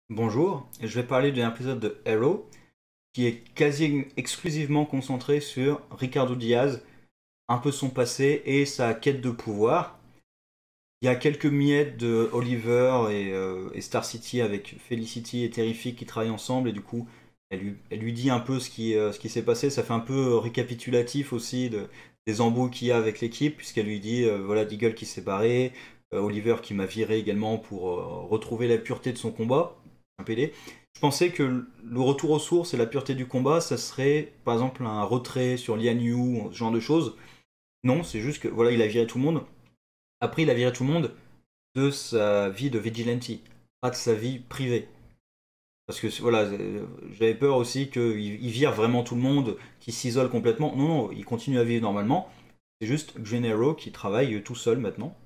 Bonjour, je vais parler d'un épisode de Arrow qui est quasi exclusivement concentré sur Ricardo Diaz, un peu son passé et sa quête de pouvoir. Il y a quelques miettes de Oliver et Star City avec Felicity et Terrific qui travaillent ensemble et du coup elle lui dit un peu ce qui s'est passé. Ça fait un peu récapitulatif aussi des embrouilles qu'il y a avec l'équipe puisqu'elle lui dit voilà Deagle qui s'est barré, Oliver qui m'a viré également pour retrouver la pureté de son combat, un PD. Je pensais que le retour aux sources et la pureté du combat, ça serait par exemple un retrait sur Lian Yu, ce genre de choses. Non, c'est juste que voilà, il a viré tout le monde. Après, il a viré tout le monde de sa vie de vigilante, pas de sa vie privée. Parce que voilà, j'avais peur aussi qu'il vire vraiment tout le monde, qu'il s'isole complètement. Non, non, il continue à vivre normalement. C'est juste Green Arrow qui travaille tout seul maintenant.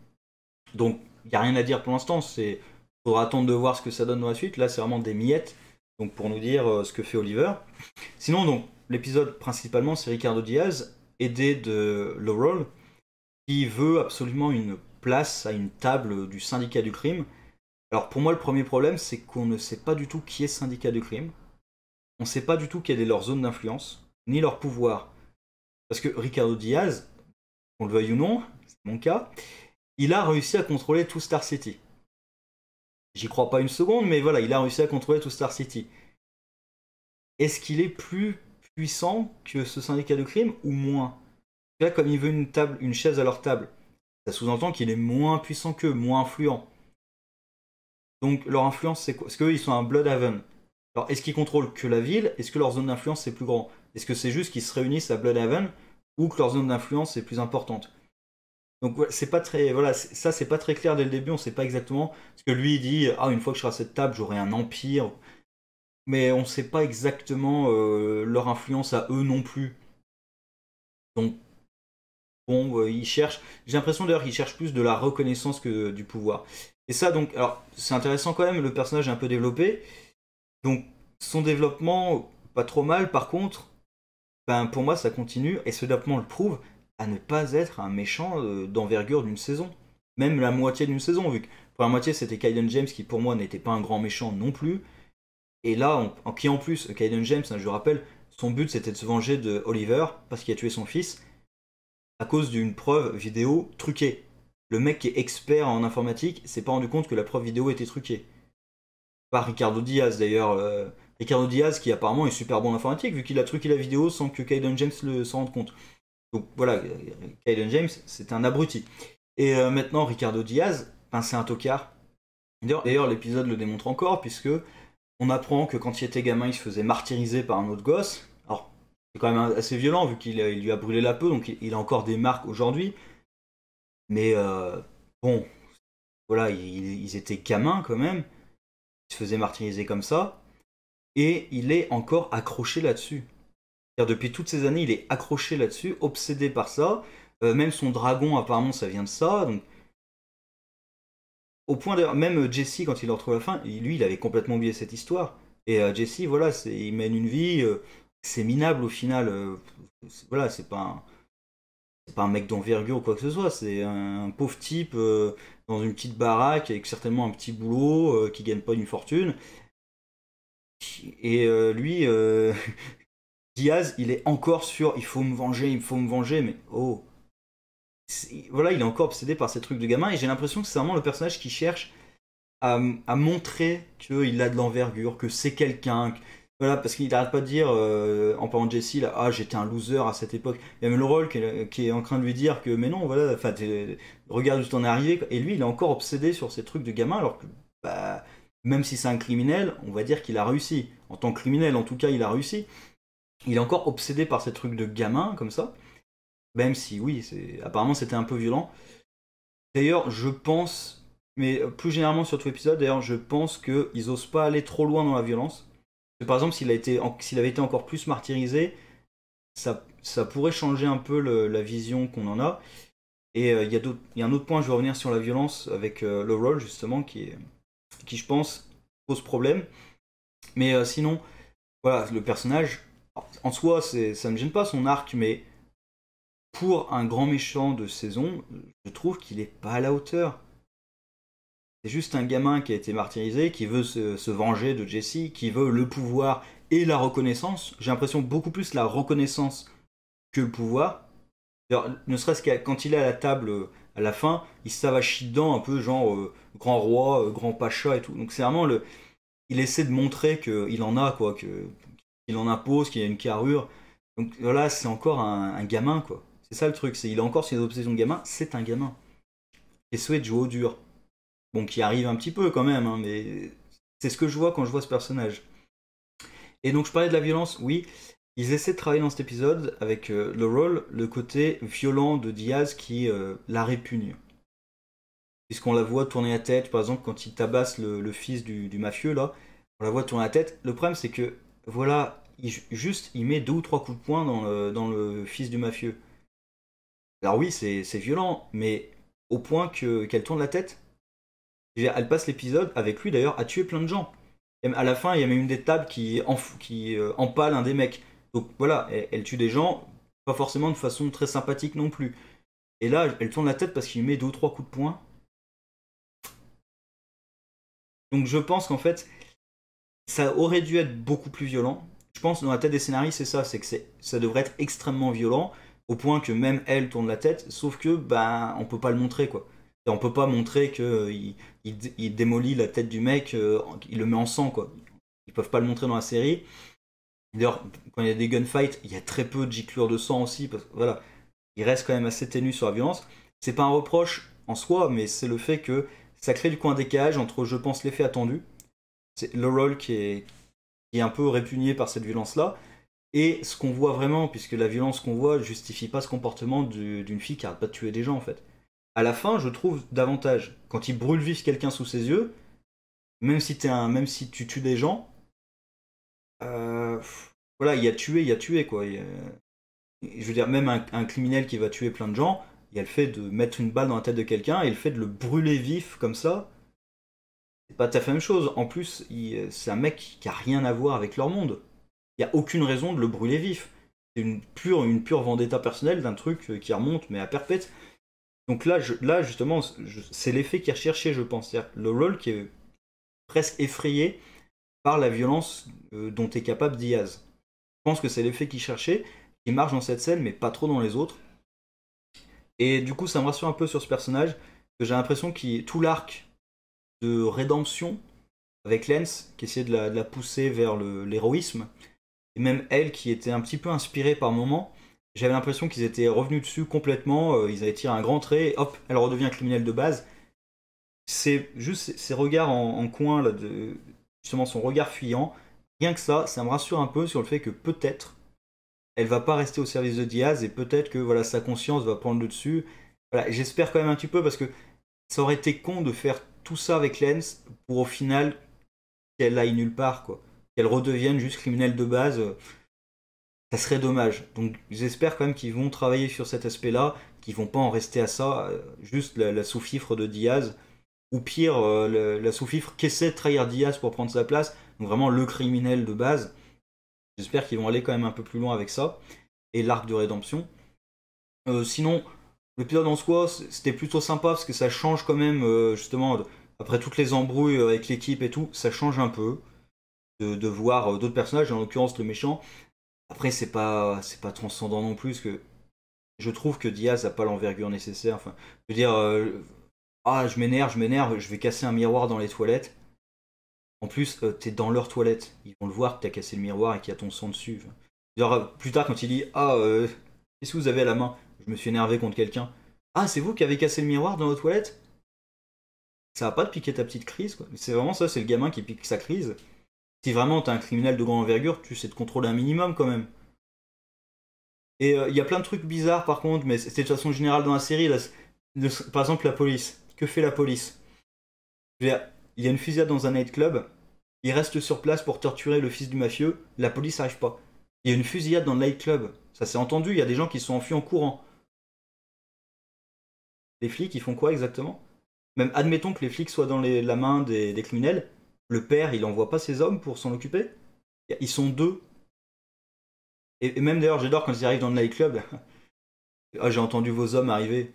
Donc, il n'y a rien à dire pour l'instant. Il faudra attendre de voir ce que ça donne dans la suite. Là, c'est vraiment des miettes. Donc, pour nous dire ce que fait Oliver. Sinon, donc, l'épisode principalement, c'est Ricardo Diaz, aidé de Laurel, qui veut absolument une place à une table du syndicat du crime. Alors pour moi, le premier problème, c'est qu'on ne sait pas du tout qui est syndicat du crime. On ne sait pas du tout quelle est leur zone d'influence, ni leur pouvoir. Parce que Ricardo Diaz, qu'on le veuille ou non, c'est mon cas, il a réussi à contrôler tout Star City. J'y crois pas une seconde, mais voilà, il a réussi à contrôler tout Star City. Est-ce qu'il est plus puissant que ce syndicat de crime ou moins? Là, comme il veut une table, une chaise à leur table, ça sous-entend qu'il est moins puissant qu'eux, moins influent. Donc leur influence c'est quoi? Parce qu'eux ils sont un Bloodhaven. Alors est-ce qu'ils contrôlent que la ville? Est-ce que leur zone d'influence c'est plus grand? Est-ce que c'est juste qu'ils se réunissent à Bloodhaven ou que leur zone d'influence est plus importante? Donc ouais, c'est pas très voilà, ça c'est pas très clair dès le début, on sait pas exactement parce que lui il dit ah une fois que je serai à cette table j'aurai un empire, mais on sait pas exactement leur influence à eux non plus. Donc bon, ils cherchent, j'ai l'impression d'ailleurs qu'ils cherchent plus de la reconnaissance que du pouvoir. Et ça donc alors c'est intéressant quand même, le personnage est un peu développé. Donc son développement, pas trop mal. Par contre, ben, pour moi, ça continue, et ce développement le prouve, à ne pas être un méchant d'envergure d'une saison. Même la moitié d'une saison, vu que pour la moitié, c'était Kaiden James qui, pour moi, n'était pas un grand méchant non plus. Et là, qui en plus, Kaiden James, hein, je rappelle, son but c'était de se venger de Oliver, parce qu'il a tué son fils, à cause d'une preuve vidéo truquée. Le mec qui est expert en informatique s'est pas rendu compte que la preuve vidéo était truquée. Pas Ricardo Diaz d'ailleurs. Ricardo Diaz qui apparemment est super bon en informatique vu qu'il a truqué la vidéo sans que Kaiden James s'en rende compte. Donc voilà, Kaiden James c'est un abruti. Et maintenant Ricardo Diaz, ben, c'est un tocard. D'ailleurs l'épisode le démontre encore puisque on apprend que quand il était gamin il se faisait martyriser par un autre gosse. Alors c'est quand même assez violent vu qu'il lui a brûlé la peau donc il a encore des marques aujourd'hui. Mais bon, voilà, ils étaient gamins quand même. Ils se faisaient martyriser comme ça. Et il est encore accroché là-dessus. Depuis toutes ces années, il est accroché là-dessus, obsédé par ça. Même son dragon, apparemment, ça vient de ça. Donc, au point d'ailleurs, même Jesse, quand il le retrouve à la fin, lui, il avait complètement oublié cette histoire. Et Jesse, voilà, il mène une vie, c'est minable au final. Voilà, c'est pas un mec d'envergure ou quoi que ce soit. C'est un pauvre type dans une petite baraque avec certainement un petit boulot qui gagne pas une fortune. Et lui, Diaz, il est encore sur il faut me venger, il faut me venger, mais oh. Voilà, il est encore obsédé par ces trucs de gamin et j'ai l'impression que c'est vraiment le personnage qui cherche à montrer qu'il a de l'envergure, que c'est quelqu'un. Voilà, parce qu'il n'arrête pas de dire, en parlant de Jesse, là, ah, j'étais un loser à cette époque. Il y a même le rôle qui est en train de lui dire que, mais non, voilà, enfin, regarde où t'en es arrivé. Et lui, il est encore obsédé sur ces trucs de gamin, alors que, bah, même si c'est un criminel, on va dire qu'il a réussi. En tant que criminel, en tout cas, il a réussi. Il est encore obsédé par ces trucs de gamin, comme ça. Même si, oui, apparemment c'était un peu violent. D'ailleurs, je pense, mais plus généralement sur tout l'épisode, d'ailleurs, je pense qu'ils osent pas aller trop loin dans la violence. Par exemple, s'il avait été encore plus martyrisé, ça pourrait changer un peu la vision qu'on en a. Et il y a un autre point, je vais revenir sur la violence avec le rôle, justement, qui, je pense, pose problème. Mais sinon, voilà, le personnage, en soi, ça me gêne pas son arc, mais pour un grand méchant de saison, je trouve qu'il est pas à la hauteur. C'est juste un gamin qui a été martyrisé, qui veut se venger de Jesse, qui veut le pouvoir et la reconnaissance. J'ai l'impression beaucoup plus la reconnaissance que le pouvoir. Alors, ne serait-ce que quand il est à la table à la fin, il s'avachit dedans un peu genre grand roi, grand pacha et tout. Donc c'est vraiment le... Il essaie de montrer qu'il en a, quoi, qu'il en impose, qu'il a une carrure. Donc voilà, c'est encore un gamin, quoi. C'est ça le truc, c'est il a encore ses obsessions de gamin, c'est un gamin. Et souhaite jouer au dur. Bon, qui arrive un petit peu quand même, hein, mais c'est ce que je vois quand je vois ce personnage. Et donc je parlais de la violence, oui, ils essaient de travailler dans cet épisode avec le rôle, le côté violent de Diaz qui la répugne. Puisqu'on la voit tourner la tête, par exemple quand il tabasse le fils du mafieux là, on la voit tourner la tête. Le problème c'est que, voilà, il met 2 ou 3 coups de poing dans le fils du mafieux. Alors oui, c'est violent, mais au point qu'elle tourne la tête. Elle passe l'épisode, avec lui d'ailleurs, à tuer plein de gens. Et à la fin, il y a même une des tables qui empale un des mecs. Donc voilà, elle tue des gens, pas forcément de façon très sympathique non plus. Et là, elle tourne la tête parce qu'il met 2 ou 3 coups de poing. Donc je pense qu'en fait, ça aurait dû être beaucoup plus violent. Je pense dans la tête des scénaristes, c'est ça, c'est que ça devrait être extrêmement violent, au point que même elle tourne la tête, sauf que ben on peut pas le montrer quoi. Et on peut pas montrer que il démolit la tête du mec, il le met en sang quoi. Ils peuvent pas le montrer dans la série. D'ailleurs, quand il y a des gunfights, il y a très peu de giclures de sang aussi, parce que voilà, il reste quand même assez ténu sur la violence. C'est pas un reproche en soi, mais c'est le fait que ça crée du coin décalage entre, je pense, l'effet attendu, c'est le rôle qui est un peu répugné par cette violence-là, et ce qu'on voit vraiment, puisque la violence qu'on voit justifie pas ce comportement d'une fille qui arrête pas de tuer des gens en fait. À la fin, je trouve davantage, quand il brûle vif quelqu'un sous ses yeux, même si tu tues des gens, euh, voilà, il y a tué quoi. Je veux dire, même un criminel qui va tuer plein de gens, il y a le fait de mettre une balle dans la tête de quelqu'un et le fait de le brûler vif comme ça, c'est pas tout à fait la même chose. En plus, c'est un mec qui a rien à voir avec leur monde. Il n'y a aucune raison de le brûler vif. C'est une pure vendetta personnelle d'un truc qui remonte, mais à perpète. Donc là justement, c'est l'effet qui est recherché, je pense. C'est-à-dire le rôle qui est presque effrayé par la violence dont est capable Diaz. Je pense que c'est l'effet qu'il cherchait, qui marche dans cette scène, mais pas trop dans les autres. Et du coup, ça me rassure un peu sur ce personnage, que j'ai l'impression qu'il tout l'arc de rédemption avec Lens, qui essayait de la pousser vers l'héroïsme, et même elle qui était un petit peu inspirée par moments, j'avais l'impression qu'ils étaient revenus dessus complètement, ils avaient tiré un grand trait, et hop, elle redevient criminelle de base. C'est juste ces regards en coin, là, justement son regard fuyant, rien que ça me rassure un peu sur le fait que peut-être elle va pas rester au service de Diaz et peut-être que voilà sa conscience va prendre le dessus. Voilà, j'espère quand même un petit peu parce que ça aurait été con de faire tout ça avec Lens pour au final qu'elle aille nulle part quoi, qu'elle redevienne juste criminelle de base. Ça serait dommage. Donc j'espère quand même qu'ils vont travailler sur cet aspect-là, qu'ils vont pas en rester à ça, juste la sous-fifre de Diaz, ou pire, la sous-fifre qui essaie de trahir Diaz pour prendre sa place, donc vraiment le criminel de base. J'espère qu'ils vont aller quand même un peu plus loin avec ça, et l'arc de rédemption. Sinon, l'épisode en soi, c'était plutôt sympa, parce que ça change quand même, justement, après toutes les embrouilles avec l'équipe et tout, ça change un peu de voir d'autres personnages, en l'occurrence le méchant. Après, c'est pas transcendant non plus, parce que je trouve que Diaz n'a pas l'envergure nécessaire. Enfin, je veux dire, ah, je m'énerve, je vais casser un miroir dans les toilettes. En plus, t'es dans leur toilette. Ils vont le voir que t'as cassé le miroir et qu'il y a ton sang dessus. Enfin, genre, plus tard, quand il dit ah, qu'est-ce que vous avez à la main? Je me suis énervé contre quelqu'un. Ah, c'est vous qui avez cassé le miroir dans vos toilettes? Ça va pas te piquer ta petite crise, quoi. C'est vraiment ça, c'est le gamin qui pique sa crise. Si vraiment t'es un criminel de grande envergure, tu sais te contrôler un minimum quand même. Et il y a plein de trucs bizarres par contre, mais c'est de façon générale dans la série. Là, par exemple, la police. Que fait la police? Je veux dire, il y a une fusillade dans un nightclub, il reste sur place pour torturer le fils du mafieux, la police n'arrive pas. Il y a une fusillade dans le nightclub, ça s'est entendu, il y a des gens qui sont enfuis en courant. Les flics, ils font quoi exactement? Même admettons que les flics soient dans la main des criminels, le père, il envoie pas ses hommes pour s'en occuper? Ils sont deux. Et même d'ailleurs, j'adore quand ils arrivent dans le nightclub. Ah, j'ai entendu vos hommes arriver.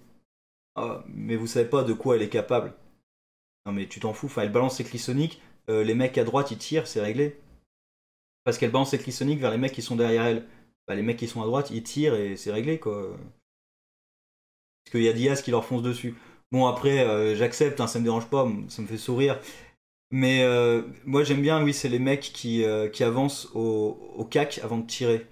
Ah, mais vous savez pas de quoi elle est capable. Non mais tu t'en fous, enfin elle balance ses clés les mecs à droite ils tirent, c'est réglé. Parce qu'elle balance ses clés vers les mecs qui sont derrière elle. Bah, les mecs qui sont à droite ils tirent et c'est réglé quoi. Parce qu'il y a Diaz qui leur fonce dessus. Bon après j'accepte, hein, ça me dérange pas, ça me fait sourire. Mais moi j'aime bien, oui, c'est les mecs qui avancent au cac avant de tirer.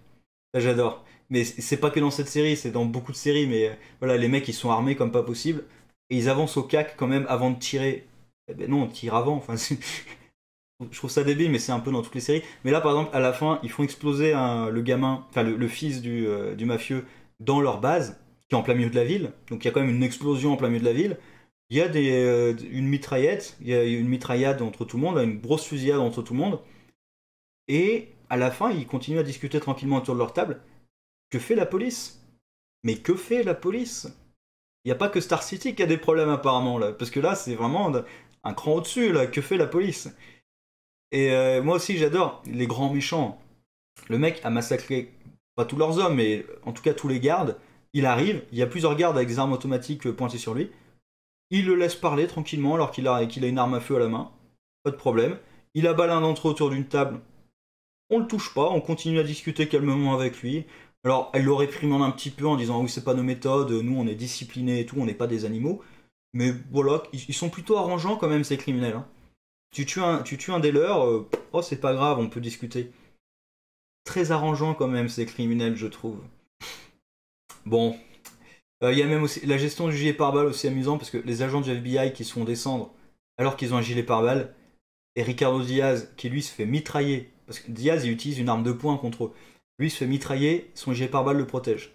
Ça j'adore. Mais c'est pas que dans cette série, c'est dans beaucoup de séries, mais voilà, les mecs ils sont armés comme pas possible. Et ils avancent au cac quand même avant de tirer. Eh ben non, on tire avant. Enfin, je trouve ça débile, mais c'est un peu dans toutes les séries. Mais là par exemple, à la fin, ils font exploser le gamin, enfin le fils du mafieux dans leur base, qui est en plein milieu de la ville. Donc il y a quand même une explosion en plein milieu de la ville. Il y a une mitraillette, il y a une mitraillade entre tout le monde, une grosse fusillade entre tout le monde. Et à la fin, ils continuent à discuter tranquillement autour de leur table. Que fait la police? Mais que fait la police? Il n'y a pas que Star City qui a des problèmes apparemment là, parce que là c'est vraiment un cran au-dessus là. Que fait la police? Et moi aussi j'adore les grands méchants. Le mec a massacré pas tous leurs hommes, mais en tout cas tous les gardes. Il arrive, il y a plusieurs gardes avec des armes automatiques pointées sur lui. Il le laisse parler tranquillement alors qu'il a une arme à feu à la main. Pas de problème. Il abat l'un d'entre eux autour d'une table. On le touche pas, on continue à discuter calmement avec lui. Alors, elle le réprimande un petit peu en disant oui, c'est pas nos méthodes, nous on est disciplinés et tout, on n'est pas des animaux. Mais voilà, ils sont plutôt arrangeants quand même ces criminels, hein. Tu tues un des leurs, oh c'est pas grave, on peut discuter. Très arrangeant quand même ces criminels, je trouve. Bon, il y a même aussi la gestion du gilet pare-balles aussi amusant parce que les agents du FBI qui se font descendre alors qu'ils ont un gilet pare-balles et Ricardo Diaz qui lui se fait mitrailler parce que Diaz il utilise une arme de poing contre eux. Lui il se fait mitrailler, son gilet pare-balles le protège.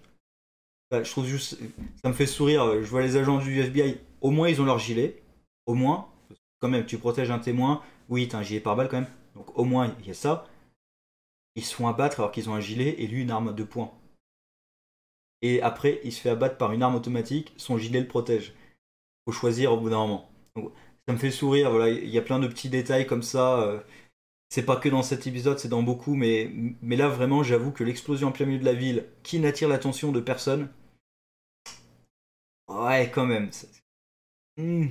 Bah, je trouve juste ça me fait sourire, je vois les agents du FBI, au moins ils ont leur gilet, au moins quand même tu protèges un témoin, oui t'as un gilet pare-balles quand même. Donc au moins il y a ça. Ils se font abattre alors qu'ils ont un gilet et lui une arme de poing. Et après, il se fait abattre par une arme automatique, son gilet le protège. Faut choisir au bout d'un moment. Donc, ça me fait sourire, voilà, il y a plein de petits détails comme ça. C'est pas que dans cet épisode, c'est dans beaucoup, mais là vraiment, j'avoue que l'explosion en plein milieu de la ville, qui n'attire l'attention de personne, ouais, quand même, hmm,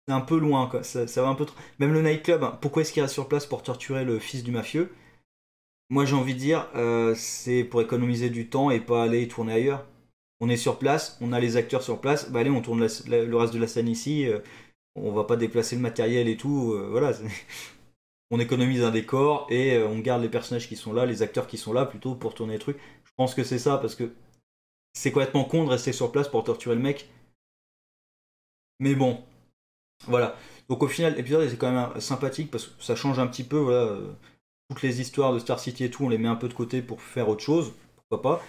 c'est un peu loin, quoi. Ça va un peu trop. Même le nightclub, hein, pourquoi est-ce qu'il reste sur place pour torturer le fils du mafieux? Moi, j'ai envie de dire, c'est pour économiser du temps et pas aller tourner ailleurs. On est sur place, on a les acteurs sur place, bah allez, on tourne le reste de la scène ici, on va pas déplacer le matériel et tout, voilà. On économise un décor et on garde les personnages qui sont là, les acteurs qui sont là plutôt pour tourner les trucs. Je pense que c'est ça parce que c'est complètement con de rester sur place pour torturer le mec. Mais bon, voilà. Donc au final, l'épisode était quand même sympathique parce que ça change un petit peu, voilà. Toutes les histoires de Star City et tout, on les met un peu de côté pour faire autre chose, pourquoi pas.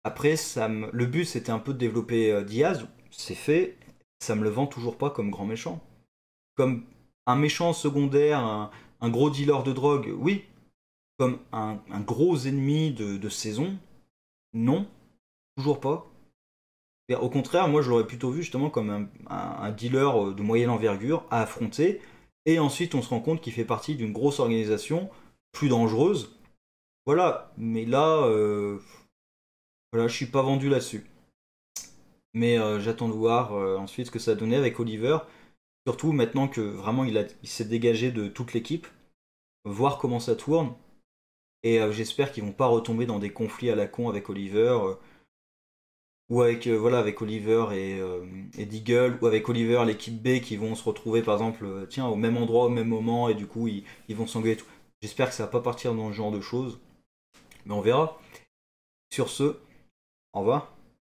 Après, le but c'était un peu de développer Diaz, c'est fait, ça me le vend toujours pas comme grand méchant. Comme un méchant secondaire, un gros dealer de drogue, oui. Comme un gros ennemi de saison, non, toujours pas. Et au contraire, moi je l'aurais plutôt vu justement comme un dealer de moyenne envergure à affronter, et ensuite on se rend compte qu'il fait partie d'une grosse organisation plus dangereuse. Voilà, mais là, voilà, je suis pas vendu là-dessus. Mais j'attends de voir ensuite ce que ça donnait avec Oliver. Surtout maintenant que vraiment il s'est dégagé de toute l'équipe, voir comment ça tourne. Et j'espère qu'ils vont pas retomber dans des conflits à la con avec Oliver, ou avec voilà avec Oliver et Deagle, ou avec Oliver l'équipe B qui vont se retrouver par exemple tiens au même endroit au même moment et du coup ils vont s'engueuler et tout. J'espère que ça va pas partir dans ce genre de choses, mais on verra. Sur ce, au revoir.